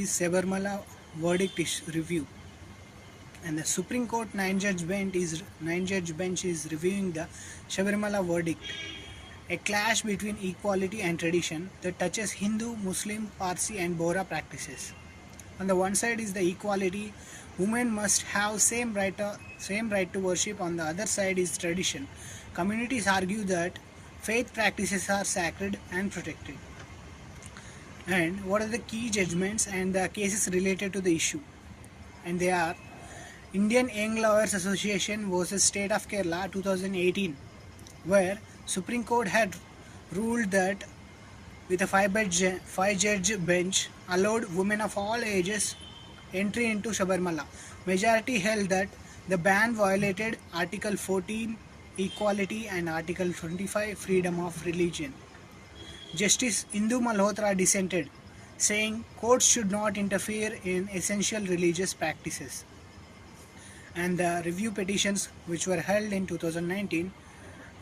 is Sabarimala verdict review, and the Supreme Court nine-judge bench is reviewing the Sabarimala verdict, a clash between equality and tradition that touches Hindu, Muslim, Parsi, and Bohra practices. On the one side is the equality, women must have same right to worship. On the other side is tradition. Communities argue that faith practices are sacred and protected. And what are the key judgments and the cases related to the issue? And they are Indian Young Lawyers Association versus State of Kerala 2018, where Supreme Court had ruled that with a five-judge bench allowed women of all ages entry into Sabarimala. Majority held that the ban violated Article 14 equality and Article 25 freedom of religion. Justice Indu Malhotra dissented, saying courts should not interfere in essential religious practices. And the review petitions which were held in 2019,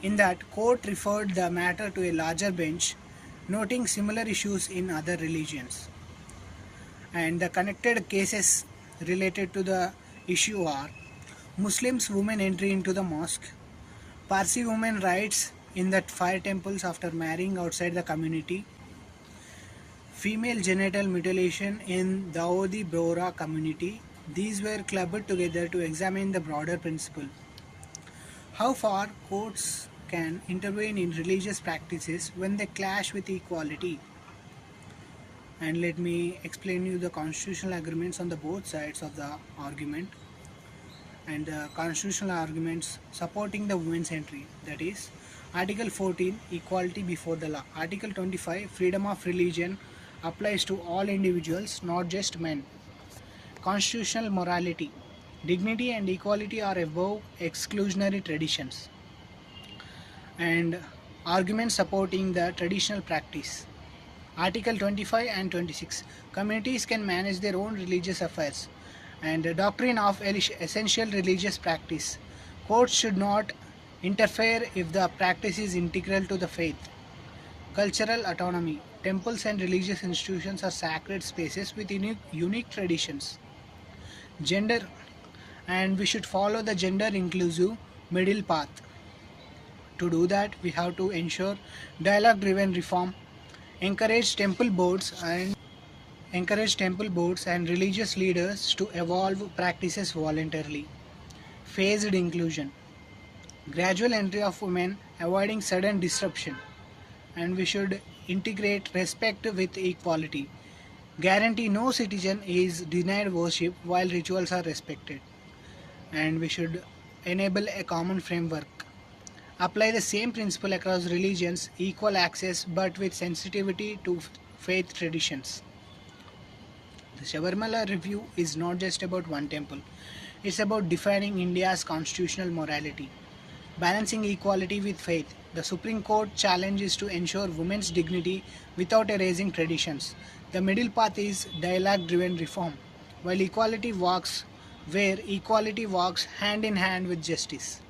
in that court referred the matter to a larger bench, noting similar issues in other religions. And the connected cases related to the issue are Muslims women entry into the mosque, Parsi women rights in the fire temples after marrying outside the community, female genital mutilation in Dawoodi Bohra community. These were clubbed together to examine the broader principle. How far courts can intervene in religious practices when they clash with equality. And let me explain you the constitutional arguments on the both sides of the argument, and the constitutional arguments supporting the women's entry, that is Article 14 equality before the law, Article 25 freedom of religion applies to all individuals, not just men. Constitutional morality, dignity and equality are above exclusionary traditions. And arguments supporting the traditional practice, Article 25 and 26, communities can manage their own religious affairs. And the doctrine of essential religious practice, courts should not interfere if the practice is integral to the faith. Cultural autonomy, temples and religious institutions are sacred spaces with unique traditions. Gender, and we should follow the gender inclusive middle path. To do that, we have to ensure dialogue driven reform, encourage temple boards and religious leaders to evolve practices voluntarily. Phased inclusion, gradual entry of women avoiding sudden disruption, and we should integrate respect with equality. Guarantee no citizen is denied worship while rituals are respected, and we should enable a common framework. Apply the same principle across religions, equal access but with sensitivity to faith traditions. The Sabarimala review is not just about one temple, it's about defining India's constitutional morality, balancing equality with faith. The Supreme Court challenge is to ensure women's dignity without erasing traditions. The middle path is dialogue-driven reform, while equality walks hand in hand with justice.